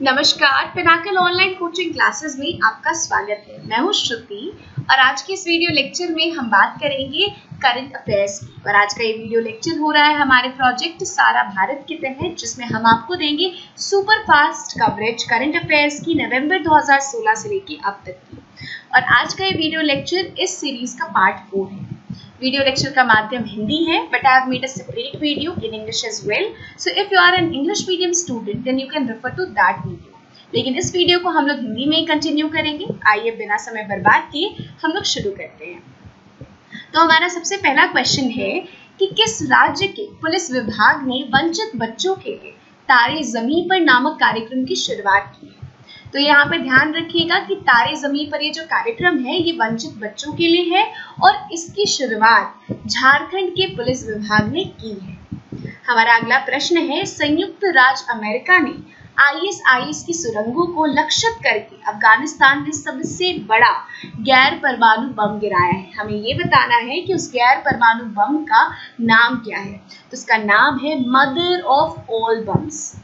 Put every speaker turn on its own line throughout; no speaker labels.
नमस्कार, Pinnacle online coaching classes में आपका स्वागत है। मैं हूं श्रुति और आज के इस वीडियो लेक्चर में हम बात करेंगे करंट अफेयर्स की। और आज का ये वीडियो लेक्चर हो रहा है हमारे प्रोजेक्ट सारा भारत के तहत, जिसमें हम आपको देंगे super fast coverage current affairs की नवंबर 2016 से लेकर अब तक की। और आज का ये वीडियो लेक्चर इस सीरीज का पार्ट 4 है। वीडियो लेक्चर का माध्यम हिंदी है, but I have made a separate video in English as well. So if you are an English medium student, then you can refer to that video. लेकिन इस video को हम लोग हिंदी में ही कंटिन्यू करेंगे। आइए बिना समय बर्बाद किए हम लोग शुरू करते हैं। तो हमारा सबसे पहला क्वेश्चन है कि किस राज्य के पुलिस विभाग ने वंचित बच्चों के लिए तारे ज़मीं पर नामक कार्यक्रम की शुरुआत की है। तो यहाँ पे ध्यान रखिएगा कि तारे ज़मीं पर ये जो कार्यक्रम है ये वंचित बच्चों के लिए है और इसकी शुरुआत झारखंड के पुलिस विभाग ने की है। हमारा अगला प्रश्न है, संयुक्त राज्य अमेरिका ने ISIS की सुरंगों को लक्षित करके अफगानिस्तान में सबसे बड़ा गैर परमाणु बम गिराया है। हमें ये बताना है कि उस गैर परमाणु बम का नाम क्या है। तो उसका नाम है मदर ऑफ ऑल बम्स।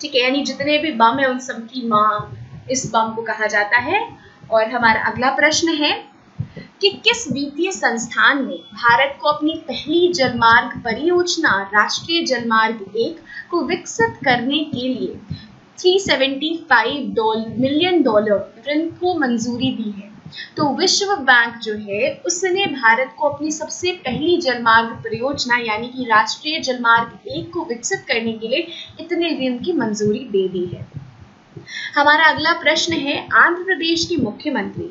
ठीक है, यानी जितने भी बम है उन सब की माँ इस बम को कहा जाता है। और हमारा अगला प्रश्न है कि किस वित्तीय संस्थान ने भारत को अपनी पहली जलमार्ग परियोजना राष्ट्रीय जलमार्ग 1 को विकसित करने के लिए $375 मिलियन ऋण को मंजूरी दी है। तो विश्व बैंक जो है उसने भारत को अपनी सबसे पहली जलमार्ग परियोजना यानी कि राष्ट्रीय जलमार्ग 1 को विकसित करने के लिए इतने ऋण की मंजूरी दे दी है। हमारा अगला प्रश्न है, आंध्र प्रदेश के मुख्यमंत्री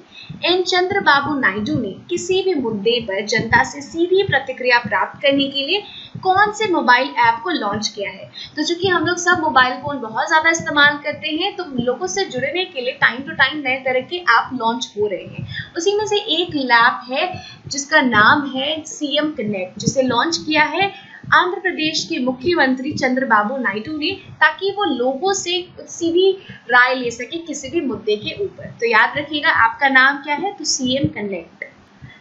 एन चंद्रबाबू नायडू ने किसी भी मुद्दे पर जनता से सीधी प्रतिक्रिया प्राप्त करने के लिए कौन से मोबाइल ऐप को लॉन्च किया है। तो चूंकि हम लोग सब मोबाइल फोन बहुत ज्यादा इस्तेमाल करते हैं, तो लोगों से जुड़ने के लिए टाइम टू टाइम नए तरह के ऐप लॉन्च हो रहे हैं। उसी में से एक ऐप है जिसका नाम है CM कनेक्ट, जिसे लॉन्च किया है आंध्र प्रदेश के मुख्यमंत्री चंद्रबाबू नायडू ने, ताकि वो लोगों से सीधी राय ले सके किसी भी मुद्दे के ऊपर। तो याद रखिएगा आपका नाम क्या है, तो CM कनेक्ट।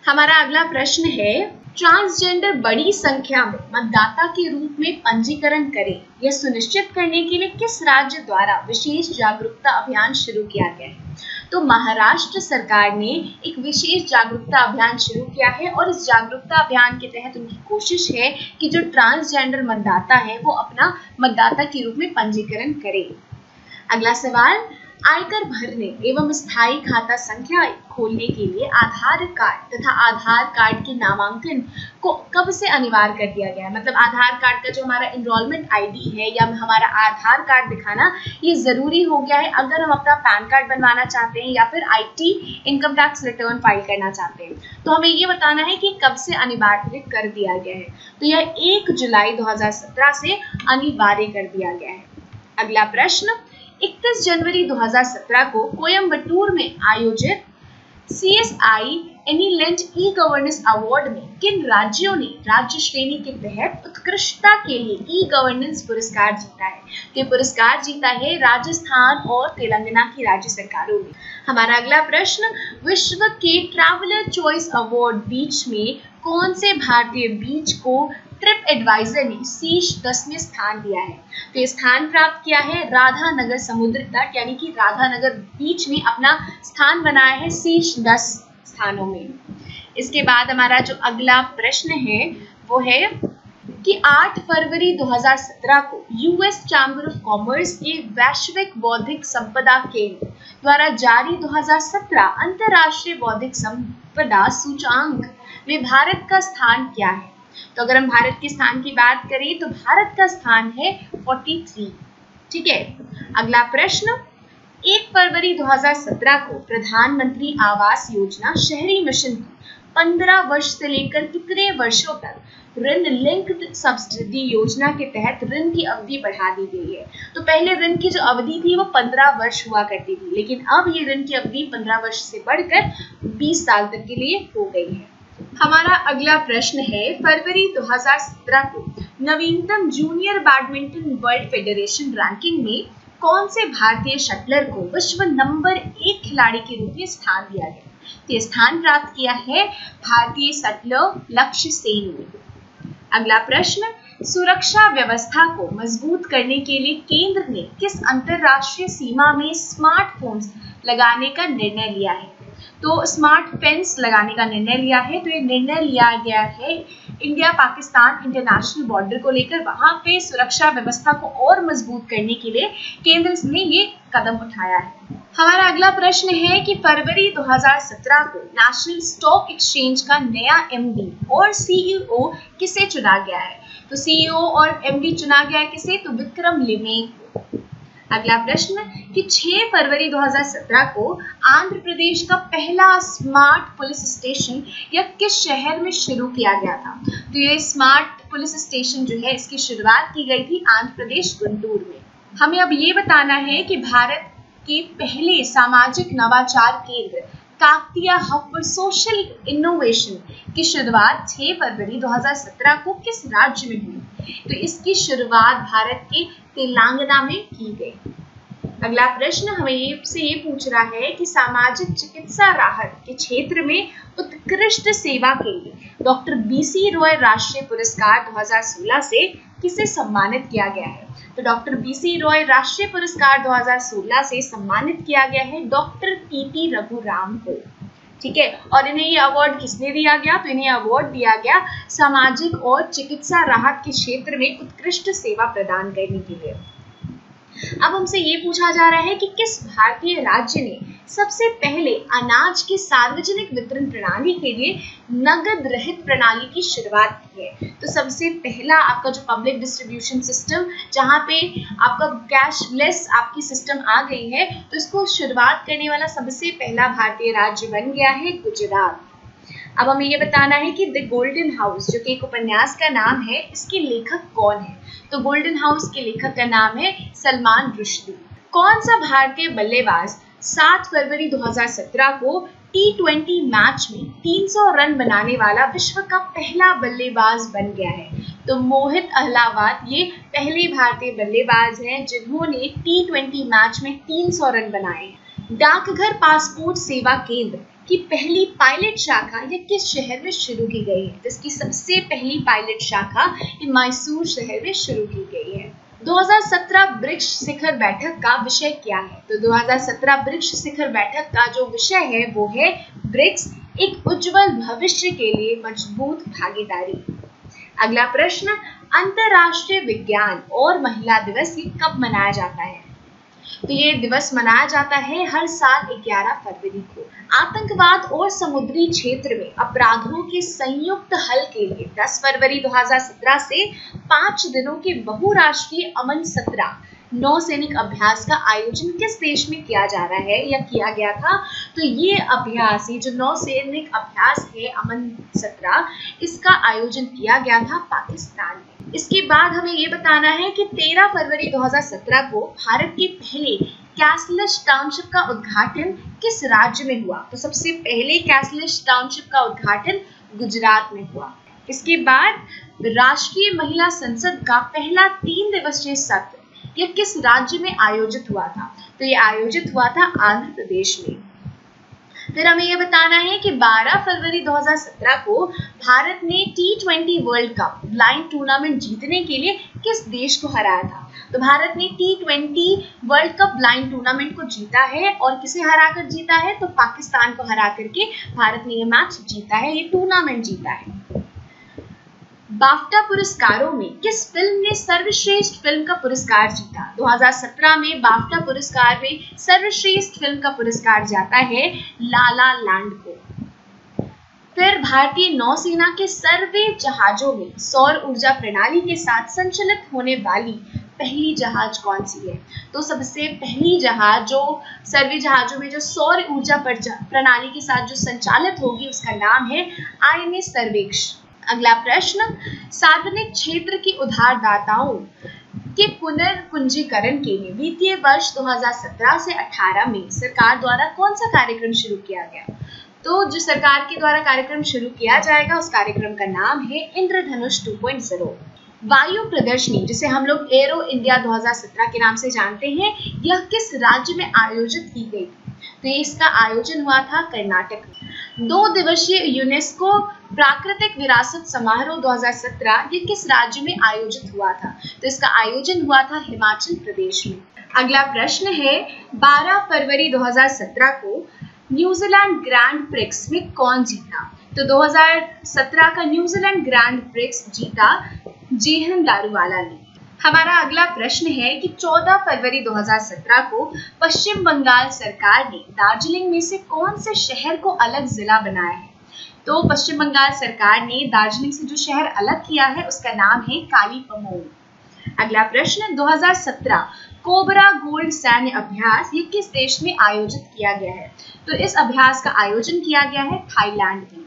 हमारा अगला प्रश्न है, ट्रांसजेंडर बड़ी संख्या में मतदाता के रूप में पंजीकरण करें, यह सुनिश्चित करने के लिए किस राज्य द्वारा विशेष जागरूकता अभियान शुरू किया गया है। तो महाराष्ट्र सरकार ने एक विशेष जागरूकता अभियान शुरू किया है और इस जागरूकता अभियान के तहत उनकी कोशिश है कि जो ट्रांसजेंडर मतदाता है वो अपना मतदाता के रूप में पंजीकरण करे। अगला सवाल, आयकर भरने एवं स्थायी खाता संख्या खोलने के लिए आधार कार्ड तथा आधार कार्ड के नामांकन को कब से अनिवार्य कर दिया गया है। मतलब आधार कार्ड का जो हमारा एनरोलमेंट ID है या हमारा आधार कार्ड दिखाना ये जरूरी हो गया है अगर हम अपना पैन कार्ड बनवाना चाहते हैं या फिर IT income tax return file करना चाहते हैं। तो हमें ये बताना है कि कब से अनिवार्य कर दिया गया है। तो यह 1 जुलाई 2017 से अनिवार्य कर दिया गया है। अगला प्रश्न, 31 जनवरी 2017 को कोयम्बटूर में आयोजित CSI एनीलैंड ई-गवर्नेंस अवार्ड में किन राज्यों ने राज्य श्रेणी के तहत उत्कृष्टता के लिए ई-गवर्नेंस पुरस्कार जीता है। तो पुरस्कार जीता है राजस्थान और तेलंगाना की राज्य सरकारों ने। हमारा अगला प्रश्न, विश्व के ट्रैवलर चॉइस अवार्ड बीच में कौन से भारतीय बीच को ट्रिप एडवाइजर ने शीर्ष 10वें स्थान दिया है। तो ये स्थान प्राप्त किया है राधानगर समुद्र तट यानी कि राधानगर बीच में अपना स्थान बनाया है शीर्ष 10 स्थानों में। इसके बाद हमारा जो अगला प्रश्न है वो है कि 8 फरवरी 2017 को US चैम्बर ऑफ कॉमर्स के वैश्विक बौद्धिक संपदा केंद्र द्वारा जारी 2017 अंतर्राष्ट्रीय बौद्धिक संपदा सूचकांक में भारत का स्थान क्या है। तो अगर हम भारत के स्थान की बात करें तो भारत का स्थान है 43। ठीक है, अगला प्रश्न, 1 फरवरी 2017 को प्रधानमंत्री आवास योजना शहरी मिशन की 15 वर्ष से लेकर कितने वर्षों तक ऋण लिंक्ड सब्सिडी योजना के तहत ऋण की अवधि बढ़ा दी गई है। तो पहले ऋण की जो अवधि थी वो 15 वर्ष हुआ करती थी, लेकिन अब ये ऋण की अवधि 15 वर्ष से बढ़कर 20 साल तक के लिए हो गई है। हमारा अगला प्रश्न है, फरवरी 2017 को नवीनतम junior badminton world federation ranking में कौन से भारतीय शटलर को विश्व नंबर 1 खिलाड़ी के रूप में स्थान दिया गया। तो ये स्थान प्राप्त किया है भारतीय शटलर लक्ष्य सेन ने। अगला प्रश्न, सुरक्षा व्यवस्था को मजबूत करने के लिए केंद्र ने किस अंतरराष्ट्रीय सीमा में स्मार्टफोन्स लगाने का निर्णय लिया है? तो स्मार्ट फेंस लगाने का निर्णय लिया है। तो ये निर्णय लिया गया है इंडिया पाकिस्तान इंटरनेशनल बॉर्डर को लेकर, वहां पे सुरक्षा व्यवस्था को और मजबूत करने के लिए केंद्र ने ये कदम उठाया है। हमारा अगला प्रश्न है कि फरवरी 2017 को नेशनल स्टॉक एक्सचेंज का नया एमडी और सीईओ किसे चुना गया है? तो सीईओ और एमडी चुना गया है किसे? तो विक्रम लिमये को। अगला प्रश्न कि 6 फरवरी 2017 को आंध्र प्रदेश का पहला स्मार्ट पुलिस स्टेशन या किस शहर में शुरू किया गया था? तो ये स्मार्ट पुलिस स्टेशन जो है इसकी शुरुआत की गई थी आंध्र प्रदेश गुंटूर में। हमें अब ये बताना है कि भारत के पहले सामाजिक नवाचार केंद्र Kakatiya hub for social innovation की शुरुआत 6 फरवरी 2017 को किस राज्य में हुई? तो इसकी शुरुआत भारत के तेलंगाना में की गई। अगला प्रश्न हमें ये पूछ रहा है कि सामाजिक चिकित्सा राहत के क्षेत्र में उत्कृष्ट सेवा के लिए डॉक्टर बीसी रॉय राष्ट्रीय पुरस्कार 2016 से किसे सम्मानित किया गया है? तो डॉक्टर बीसी रॉय राष्ट्रीय पुरस्कार 2016 से सम्मानित किया गया है डॉक्टर पीटी रघुराम को। ठीक है, और इन्हें ये अवार्ड किसने दिया गया? तो इन्हें अवार्ड दिया गया सामाजिक और चिकित्सा राहत के क्षेत्र में उत्कृष्ट सेवा प्रदान करने के लिए। अब हमसे ये पूछा जा रहा है कि किस भारतीय राज्य ने सबसे पहले अनाज की सार्वजनिक वितरण प्रणाली के लिए नगद रहित प्रणाली की शुरुआत की है? तो सबसे पहला आपका जो पब्लिक डिस्ट्रीब्यूशन सिस्टम, जहां पे आपका कैशलेस आपकी सिस्टम आ गई है, तो इसको शुरुआत करने वाला सबसे पहला भारतीय राज्य बन गया है गुजरात। अब हमें ये बताना है कि द गोल्डन हाउस जो कि एक उपन्यास का नाम है, इसके लेखक कौन है? तो गोल्डन हाउस के लेखक का नाम है सलमान रुश्दी। कौन सा भारतीय बल्लेबाज 7 फरवरी 2017 को T20 मैच में 300 रन बनाने वाला विश्व का पहला बल्लेबाज बन गया है? तो मोहित अहलावत ये पहले भारतीय बल्लेबाज हैं जिन्होंने T20 मैच में 300 रन बनाए हैं। डाकघर पासपोर्ट सेवा केंद्र की पहली पायलट शाखा ये किस शहर में शुरू की गई है? तो इसकी सबसे पहली पायलट शाखा ये मैसूर शहर में शुरू की गई है। 2017 ब्रिक्स शिखर बैठक का विषय क्या है? तो 2017 ब्रिक्स शिखर बैठक का जो विषय है वो है ब्रिक्स, एक उज्जवल भविष्य के लिए मजबूत भागीदारी। अगला प्रश्न, अंतरराष्ट्रीय विज्ञान और महिला दिवस ये कब मनाया जाता है? तो ये दिवस मनाया जाता है हर साल 11 फरवरी को। आतंकवाद और समुद्री क्षेत्र में अपराधों के संयुक्त हल के लिए 10 फरवरी 2017 से 5 दिनों के बहुराष्ट्रीय अमन सत्र नौसैनिक अभ्यास का आयोजन किस देश में किया जा रहा है या किया गया था? तो ये अभ्यास, ये जो नौसैनिक अभ्यास है अमन सत्र, इसका आयोजन किया गया था पाकिस्तान में। इसके बाद हमें ये बताना है कि 13 फरवरी 2017 को भारत के पहले कैशलेस टाउनशिप का उद्घाटन किस राज्य में हुआ? तो सबसे पहले कैशलेस टाउनशिप का उद्घाटन गुजरात में हुआ। इसके बाद राष्ट्रीय महिला संसद का पहला 3 दिवसीय सत्र ये किस राज्य में आयोजित हुआ था? तो ये आयोजित हुआ था आंध्र प्रदेश में। फिर हमें यह बताना है कि 12 फरवरी 2017 को भारत ने T20 world cup blind tournament जीतने के लिए किस देश को हराया था? तो भारत ने T20 world cup blind tournament को जीता है, और किसे हराकर जीता है? तो पाकिस्तान को हरा करके भारत ने ये मैच जीता है, ये टूर्नामेंट जीता है। बाफ्टा पुरस्कारों में किस फिल्म ने सर्वश्रेष्ठ फिल्म का पुरस्कार जीता? 2017 में बाफ्टा पुरस्कार में सर्वश्रेष्ठ फिल्म का पुरस्कार जाता है ला ला लैंड को। फिर भारतीय नौसेना के सर्वे जहाजों में सौर ऊर्जा प्रणाली के साथ संचालित होने वाली पहली जहाज कौन सी है? तो सबसे पहली जहाज जो सर्वे जहाजों में जो सौर ऊर्जा प्रणाली के साथ जो संचालित होगी उसका नाम है INS सर्वेक्ष। अगला प्रश्न, सार्वजनिक क्षेत्र के उधारदाताओं के पुनर्पूंजीकरण के लिए वित्तीय वर्ष 2017 से 18 में सरकार द्वारा कौन सा कार्यक्रम शुरू किया गया? तो जो सरकार के द्वारा कार्यक्रम शुरू किया जाएगा उस कार्यक्रम का नाम है इंद्रधनुष 2.0। वायु प्रदर्शनी जिसे हम लोग एरो इंडिया 2017 के नाम से जानते हैं, यह किस राज्य में आयोजित की गई? तो इसका आयोजन हुआ था कर्नाटक में। 2 दिवसीय यूनेस्को प्राकृतिक विरासत समारोह 2017 ये किस राज्य में आयोजित हुआ था? तो इसका आयोजन हुआ था हिमाचल प्रदेश में। अगला प्रश्न है 12 फरवरी 2017 को न्यूजीलैंड ग्रैंड प्रिक्स में कौन जीता? तो 2017 का न्यूजीलैंड ग्रैंड प्रिक्स जीता जेहन दारूवाला ने। हमारा अगला प्रश्न है कि 14 फरवरी 2017 को पश्चिम बंगाल सरकार ने दार्जिलिंग में से कौन से शहर को अलग जिला बनाया है? तो पश्चिम बंगाल सरकार ने दार्जिलिंग से जो शहर अलग किया है उसका नाम है कालीपमोंग। अगला प्रश्न 2017 कोबरा गोल्ड सैन्य अभ्यास ये किस देश में आयोजित किया गया है? तो इस अभ्यास का आयोजन किया गया है थाईलैंड में।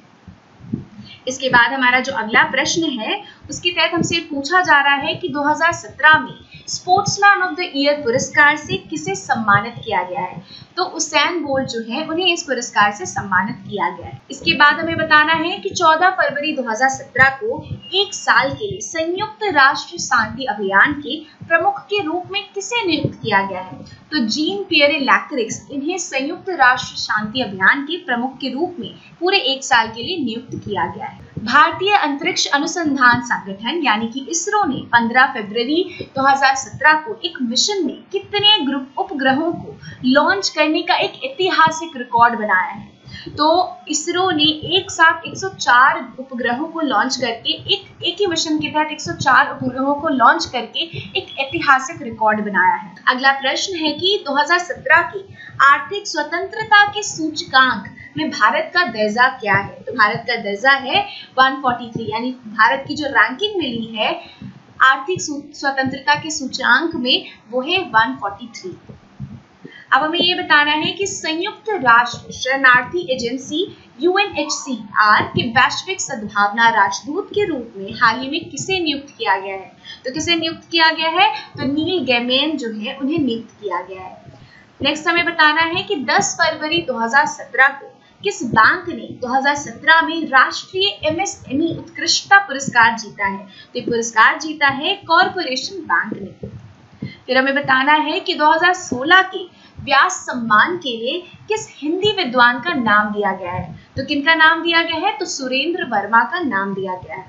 इसके बाद हमारा जो अगला प्रश्न है उसके तहत हमसे पूछा जा रहा है कि 2017 में स्पोर्ट्समैन ऑफ द ईयर पुरस्कार से किसे सम्मानित किया गया है? तो उसैन बोल्ट जो है उन्हें इस पुरस्कार से सम्मानित किया गया है। इसके बाद हमें बताना है कि 14 फरवरी 2017 को एक साल के लिए संयुक्त राष्ट्र शांति अभियान के प्रमुख के रूप में किसे नियुक्त किया गया है? तो जीन पियरे लैक्रिक्स इन्हें संयुक्त राष्ट्र शांति अभियान के प्रमुख के रूप में पूरे एक साल के लिए नियुक्त किया गया है। भारतीय अंतरिक्ष अनुसंधान संगठन यानी कि इसरो ने 15 फरवरी 2017 को एक मिशन में कितने उपग्रहों को लॉन्च करने का एक ऐतिहासिक रिकॉर्ड बनाया है? तो इसरो ने एक साथ 104 उपग्रहों को लॉन्च करके एक ही मिशन के तहत 104 उपग्रहों को लॉन्च करके एक ऐतिहासिक रिकॉर्ड बनाया है। अगला प्रश्न है कि 2017 की आर्थिक स्वतंत्रता के सूचकांक में भारत का दर्जा क्या है? तो भारत का दर्जा है 143 यानी भारत की जो रैंकिंग मिली है आर्थिक स्वतंत्रता के सूचकांक में वो है 143। अब हमें ये बताना है कि संयुक्त राष्ट्र शरणार्थी एजेंसी UNHCR के वैश्विक सद्भावना राजदूत के रूप में हाल ही में किसे नियुक्त किया गया है? तो किसे नियुक्त किया गया है? तो नील गैमेन जो है उन्हें नियुक्त किया गया है। नेक्स्ट हमें बताना है कि 10 फरवरी 2017 को किस बैंक ने 2017 में राष्ट्रीय MSME उत्कृष्टता पुरस्कार जीता है? तो पुरस्कार जीता है कॉर्पोरेशन बैंक ने। फिर हमें बताना है कि 2016 के व्यास सम्मान के लिए किस हिंदी विद्वान का नाम दिया गया है? तो किनका नाम दिया गया है? तो सुरेंद्र वर्मा का नाम दिया गया है।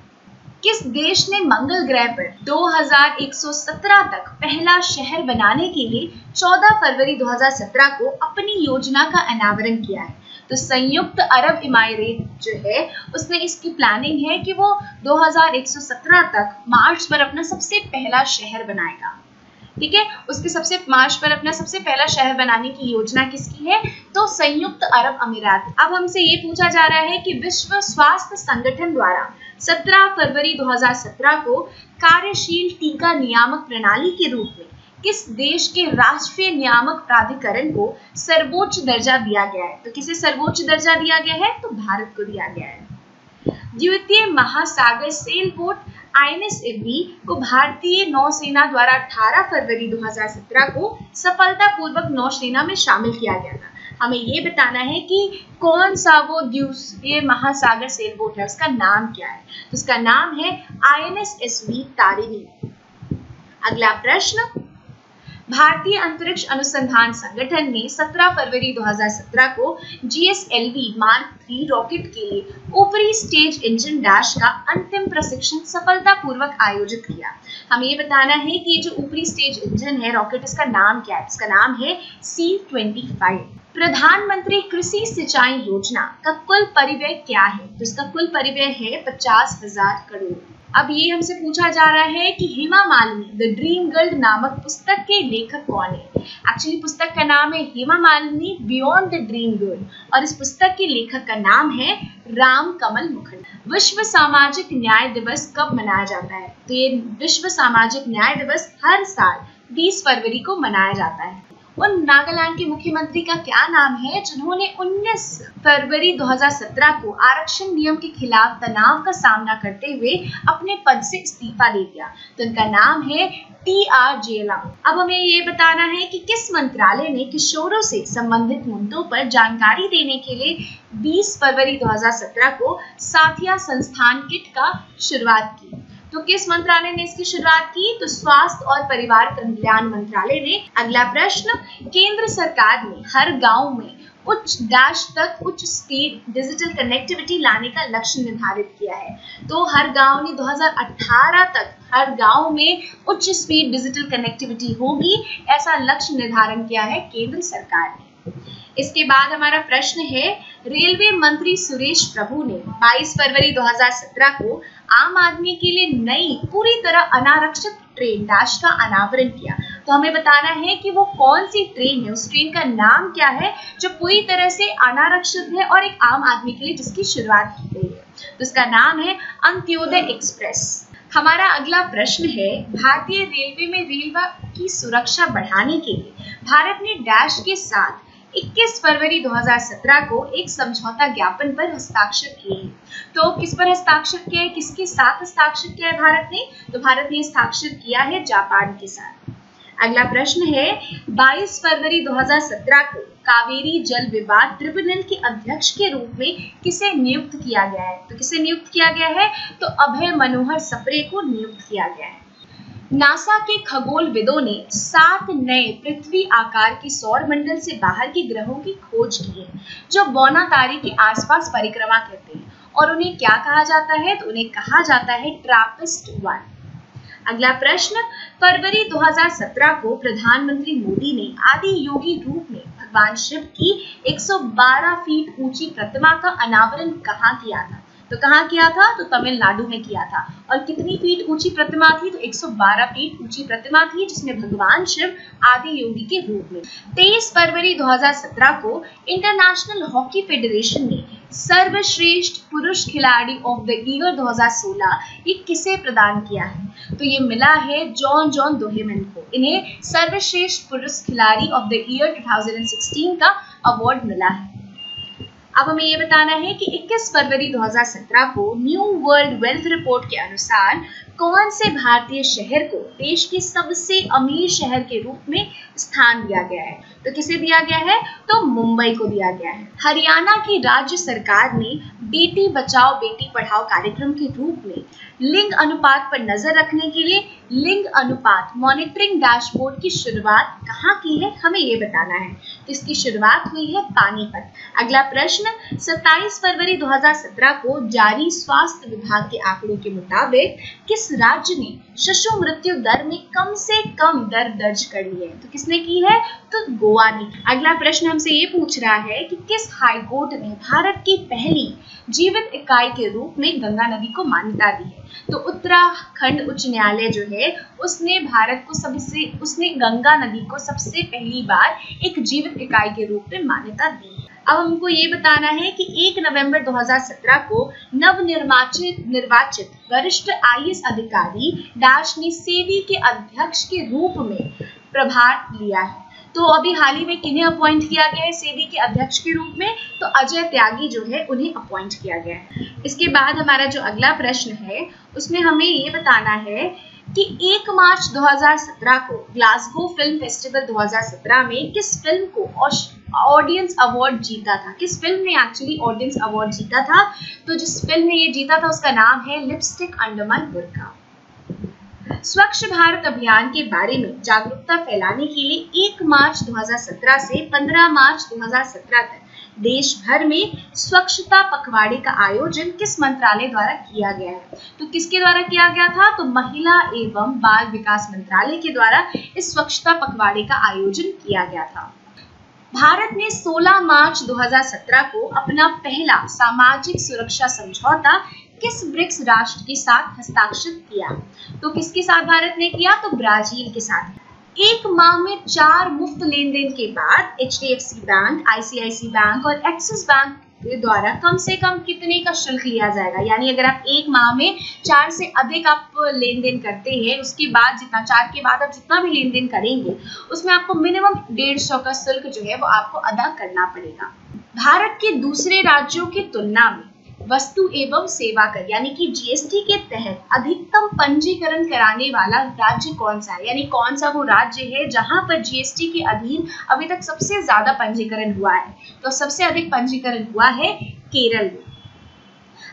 किस देश ने मंगल ग्रह पर 2117 तक पहला शहर बनाने के लिए 14 फरवरी 2017 को अपनी योजना का अनावरण किया है? तो संयुक्त अरब इमारात जो है उसने इसकी प्लानिंग है कि वो 2117 तक मार्च पर अपना सबसे पहला शहर बनाएगा। ठीक है, उसके मार्च पर अपना सबसे पहला शहर बनाने की योजना किसकी है? तो संयुक्त अरब अमीरात। अब हमसे ये पूछा जा रहा है कि विश्व स्वास्थ्य संगठन द्वारा 17 फरवरी 2017 को कार्यशील टीका नियामक प्रणाली के रूप में किस देश के राष्ट्रीय नियामक प्राधिकरण को सर्वोच्च दर्जा दिया गया है? तो किसे सर्वोच्च दर्जा दिया गया है? तो भारत को दिया गया है। द्वितीय महासागर सेल बोट INS इरवी को भारतीय नौसेना द्वारा 18 फरवरी 2017 को सफलतापूर्वक नौसेना में शामिल किया गया था। हमें ये बताना है कि कौन सा वो द्वितीय महासागर सेल बोट है, उसका नाम क्या है? तो उसका नाम है INS SV तारिणी। अगला प्रश्न, भारतीय अंतरिक्ष अनुसंधान संगठन ने 17 फरवरी 2017 को GSLV मार्क 3 रॉकेट के लिए ऊपरी स्टेज इंजन डैश का अंतिम प्रशिक्षण सफलतापूर्वक आयोजित किया। हमें ये बताना है कि ये जो ऊपरी स्टेज इंजन है रॉकेट, इसका नाम क्या है? इसका नाम है C-25। प्रधानमंत्री कृषि सिंचाई योजना का कुल परिव्यय क्या है? तो इसका कुल परिव्यय है 50,000 करोड़। अब ये हमसे पूछा जा रहा है कि Hema Malini the dream girl नामक पुस्तक के लेखक कौन है? एक्चुअली पुस्तक का नाम है Hema Malini beyond the dream girl और इस पुस्तक के लेखक का नाम है राम कमल मुखर्जी। विश्व सामाजिक न्याय दिवस कब मनाया जाता है? तो ये विश्व सामाजिक न्याय दिवस हर साल 20 फरवरी को मनाया जाता है। उन नागालैंड के मुख्यमंत्री का क्या नाम है जिन्होंने 19 फरवरी 2017 को आरक्षण नियम के खिलाफ तनाव का सामना करते हुए अपने पद से इस्तीफा दे दिया? तो उनका नाम है TR जेलांग। अब हमें ये बताना है कि किस मंत्रालय ने किशोरों से संबंधित मुद्दों पर जानकारी देने के लिए 20 फरवरी 2017 को साथिया संस्थान किट का शुरुआत की? तो किस मंत्रालय ने इसकी शुरुआत की? तो स्वास्थ्य और परिवार कल्याण मंत्रालय ने। अगला प्रश्न, केंद्र सरकार ने हर गांव में उच्च डैश तक उच्च स्पीड डिजिटल कनेक्टिविटी लाने का लक्ष्य निर्धारित किया है। तो हर गांव ने 2018 तक हर गांव में उच्च स्पीड डिजिटल कनेक्टिविटी होगी, ऐसा लक्ष्य निर्धारण किया है केंद्र सरकार ने। इसके बाद हमारा प्रश्न है, रेलवे मंत्री सुरेश प्रभु ने 22 फरवरी 2017 को आम आदमी के लिए नई पूरी तरह अनारक्षित ट्रेन डैश का अनावरण किया। तो हमें बताना है कि वो कौन सी ट्रेन है, उस ट्रेन का नाम क्या है जो पूरी तरह से अनारक्षित है और एक आम आदमी के लिए जिसकी शुरुआत की गई है। तो इसका नाम है अंत्योदय एक्सप्रेस। हमारा अगला प्रश्न है, भारतीय रेलवे में रेलवे की सुरक्षा बढ़ाने के लिए भारत ने डैश के साथ 21 फरवरी 2017 को एक समझौता ज्ञापन पर हस्ताक्षर किए हैं। तो किस पर हस्ताक्षर किया है, किसके साथ हस्ताक्षर किया है भारत ने? तो भारत ने हस्ताक्षर किया है जापान के साथ। अगला प्रश्न है, 22 फरवरी 2017 को कावेरी जल विवाद ट्रिब्यूनल के अध्यक्ष के रूप में किसे नियुक्त किया गया है? तो किसे नियुक्त किया गया है? तो अभय मनोहर सप्रे को नियुक्त किया गया है। नासा के खगोलविदों ने 7 नए पृथ्वी आकार के सौर मंडल से बाहर के ग्रहों की खोज की है जो बौना तारे के आसपास परिक्रमा करते हैं, और उन्हें क्या कहा जाता है? तो उन्हें कहा जाता है ट्रैपिस्ट-1। अगला प्रश्न, फरवरी 2017 को प्रधानमंत्री मोदी ने आदि योगी रूप में भगवान शिव की 112 फीट ऊंची प्रतिमा का अनावरण कहाँ किया था? तो कहाँ किया था? तो तमिलनाडु में किया था। और कितनी फीट ऊंची प्रतिमा थी? तो 112 फीट ऊंची प्रतिमा थी जिसमें भगवान शिव आदि योगी के रूप में। 23 फरवरी 2017 को इंटरनेशनल हॉकी फेडरेशन ने सर्वश्रेष्ठ पुरुष खिलाड़ी ऑफ द ईयर 2016 ये किसे प्रदान किया है? तो ये मिला है जॉन दोहेमन को। इन्हें सर्वश्रेष्ठ पुरुष खिलाड़ी ऑफ द ईयर 2016 का अवार्ड मिला है। अब हमें ये बताना है कि 21 फरवरी 2017 को न्यू वर्ल्ड वेल्थ रिपोर्ट के अनुसार कौन से भारतीय शहर को देश के सबसे अमीर शहर के रूप में स्थान दिया गया है? तो किसे दिया गया है? तो मुंबई को दिया गया है। हरियाणा की राज्य सरकार ने बेटी बचाओ बेटी पढ़ाओ कार्यक्रम के रूप में लिंग अनुपात पर नजर रखने के लिए लिंग अनुपात मॉनिटरिंग डैशबोर्ड की शुरुआत कहाँ की है? हमें ये बताना है। तो इसकी शुरुआत हुई है पानीपत। अगला प्रश्न, 27 फरवरी 2017 को जारी स्वास्थ्य विभाग के आंकड़ों के मुताबिक किस राज्य ने शिशु मृत्यु दर में कम से कम दर दर्ज करी है? तो किसने की है? तो गोवा ने। अगला प्रश्न हमसे ये पूछ रहा है कि किस हाई कोर्ट ने भारत की पहली जीवित इकाई के रूप में गंगा नदी को मान्यता दी है? तो उत्तराखंड उच्च न्यायालय जो है उसने गंगा नदी को सबसे पहली बार एक जीवित इकाई के रूप में मान्यता दी है। अब हमको ये बताना है कि 1 नवंबर 2017 को निर्वाचित वरिष्ठ IAS अधिकारी डैश ने सेबी के अध्यक्ष के रूप में प्रभार लिया है। तो अभी हाल ही में किन्हें अपॉइंट किया गया है सेबी के अध्यक्ष के रूप में? तो अजय त्यागी जो है उन्हें अपॉइंट किया गया है। इसके बाद हमारा जो अगला प्रश्न है उसमें हमें ये बताना है कि 1 मार्च 2017 को ग्लासगो फिल्म फेस्टिवल 2017 में किस फिल्म को ऑडियंस अवार्ड जीता था? किस फिल्म ने एक्चुअली ऑडियंस अवार्ड जीता था? तो जिस फिल्म ने ये जीता था उसका नाम है लिपस्टिक अंडर माय बुर्का। स्वच्छ भारत अभियान के बारे में जागरूकता फैलाने के लिए 1 मार्च 2017 से 15 मार्च 2017 तक देश भर में स्वच्छता पखवाड़े का आयोजन किस मंत्रालय द्वारा किया गया है? तो किसके द्वारा किया गया था? तो महिला एवं बाल विकास मंत्रालय के द्वारा इस स्वच्छता पखवाड़े का आयोजन किया गया था। भारत ने 16 मार्च 2017 को अपना पहला सामाजिक सुरक्षा समझौता किस ब्रिक्स राष्ट्र के साथ हस्ताक्षर किया? तो किसके साथ भारत ने किया? तो ब्राजील के साथ। 1 माह में 4 मुफ्त लेन देन के बाद HDFC बैंक, ICICI बैंक और एक्सिस बैंक के द्वारा कम से कम कितने का शुल्क लिया जाएगा? यानी अगर आप 1 माह में 4 से अधिक आप लेन देन करते हैं, उसके बाद 4 के बाद आप जितना भी लेन देन करेंगे उसमें आपको मिनिमम 150 का शुल्क जो है वो आपको अदा करना पड़ेगा। भारत के दूसरे राज्यों की तुलना में वस्तु एवं सेवा कर यानी कि GST के तहत अधिकतम पंजीकरण कराने वाला राज्य कौन सा है? यानी कौन सा वो राज्य है जहां पर GST के अधीन अभी तक सबसे ज्यादा पंजीकरण हुआ है? तो सबसे अधिक पंजीकरण हुआ है केरल में।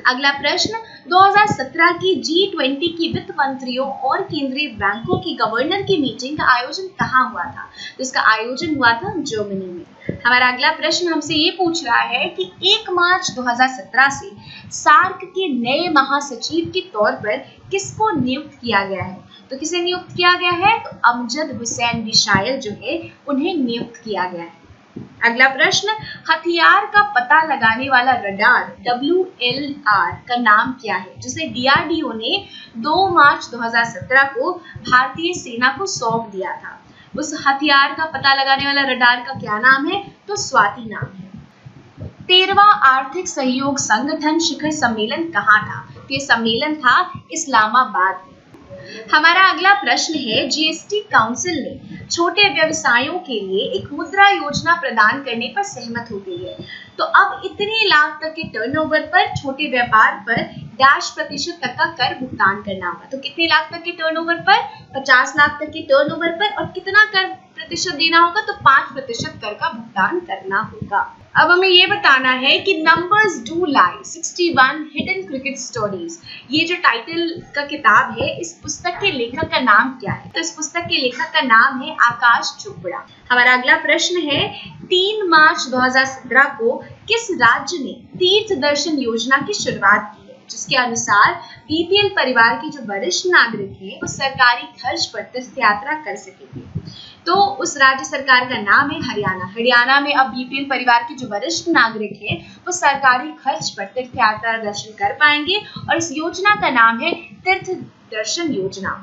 अगला प्रश्न, 2017 की G20 की वित्त मंत्रियों और केंद्रीय बैंकों की गवर्नर की मीटिंग का आयोजन कहाँ हुआ था? तो इसका आयोजन हुआ था जर्मनी में। हमारा अगला प्रश्न हमसे ये पूछ रहा है कि 1 मार्च 2017 से सार्क के नए महासचिव के तौर पर किसको नियुक्त किया गया है? तो किसे नियुक्त किया गया है? तो अमजद हुसैन बिशायल जो है उन्हें नियुक्त किया गया है। अगला प्रश्न, हथियार का पता लगाने वाला रडार WLR का नाम क्या है, जिसे DRDO ने 2 मार्च 2017 को भारतीय सेना को सौंप दिया था? उस हथियार का पता लगाने वाला रडार का क्या नाम है? तो स्वाति नाम है। 13वां आर्थिक सहयोग संगठन शिखर सम्मेलन कहाँ था? तो ये सम्मेलन था इस्लामाबाद में। हमारा अगला प्रश्न है, GST काउंसिल ने छोटे व्यवसायों के लिए एक मुद्रा योजना प्रदान करने पर सहमत हो गई है। तो अब इतने लाख तक के टर्नओवर पर छोटे व्यापार पर %% तक का कर भुगतान करना होगा। तो कितने लाख तक के टर्नओवर पर? 50 लाख तक के टर्नओवर पर। और कितना कर प्रतिशत देना होगा? तो 5% कर का भुगतान करना होगा। अब हमें ये बताना है कि numbers do lie 61 hidden cricket stories, ये जो टाइटल का किताब है, इस पुस्तक के लेखक का नाम क्या है? तो इस पुस्तक के लेखक का नाम है आकाश चोपड़ा। हमारा अगला प्रश्न है, 3 मार्च 2017 को किस राज्य ने तीर्थ दर्शन योजना की शुरुआत की है, जिसके अनुसार BPL परिवार के जो वरिष्ठ नागरिक हैं वो सरकारी खर्च पर तीर्थ यात्रा कर सकेंगे? तो उस राज्य सरकार का नाम है हरियाणा। हरियाणा में अब BPL परिवार के जो वरिष्ठ नागरिक हैं वो सरकारी खर्च पर तीर्थ यात्रा दर्शन कर पाएंगे और इस योजना का नाम है तीर्थ दर्शन योजना।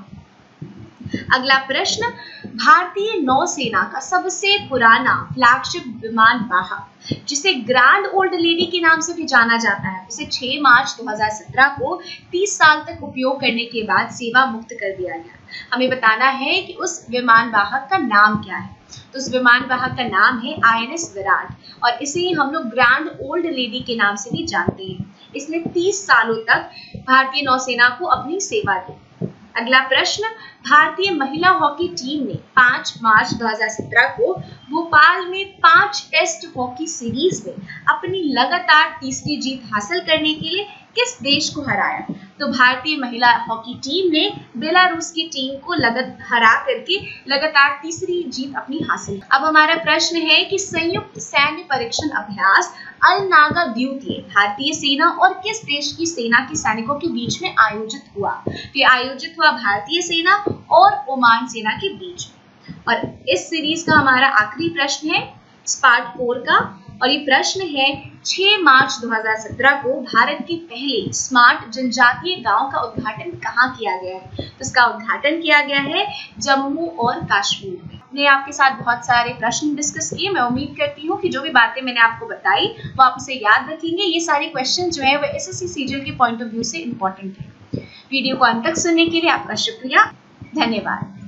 अगला प्रश्न, भारतीय नौसेना का सबसे पुराना फ्लैगशिप विमान वाहक, जिसे ग्रैंड ओल्ड लेडी के नाम से भी जाना जाता है, उसे 6 मार्च 2017 को 30 साल तक उपयोग करने के बाद सेवा मुक्त कर दिया गया। हमें बताना है कि उस विमान वाहक का नाम क्या है। तो उस विमान वाहक का नाम है INS विराट और इसे हम लोग ग्रैंड ओल्ड लेडी के नाम से भी जानते हैं। इसने 30 सालों तक भारतीय नौसेना को अपनी सेवा दी। अगला प्रश्न, भारतीय महिला हॉकी टीम ने 5 मार्च 2017 को भोपाल में 5 टेस्ट हॉकी सीरीज में अपनी लगातार तीसरी जीत हासिल करने के लिए किस देश को हराया? तो भारतीय महिला हॉकी टीम ने बेलारूस की टीम को हरा करके लगातार तीसरी जीत अपनी हासिल। अब हमारा प्रश्न है कि संयुक्त सैन्य परीक्षण अभ्यास अल-नागा द्वितीय भारतीय सेना और किस देश की सेना के सैनिकों के बीच में आयोजित हुआ? तो ये आयोजित हुआ भारतीय सेना और ओमान सेना के बीच में। और इस सीरीज का हमारा आखिरी प्रश्न है पार्ट 4 का, और ये प्रश्न है 6 मार्च 2017 को भारत के पहले स्मार्ट जनजातीय गांव का उद्घाटन कहाँ किया गया है? तो इसका उद्घाटन किया गया है जम्मू और कश्मीर में। मैंने आपके साथ बहुत सारे प्रश्न डिस्कस किए। मैं उम्मीद करती हूँ कि जो भी बातें मैंने आपको बताई वो आप उसे याद रखेंगे। ये सारे क्वेश्चन जो है वो SSC CGL के पॉइंट ऑफ व्यू से इम्पोर्टेंट है। वीडियो को अंत तक सुनने के लिए आपका शुक्रिया, धन्यवाद।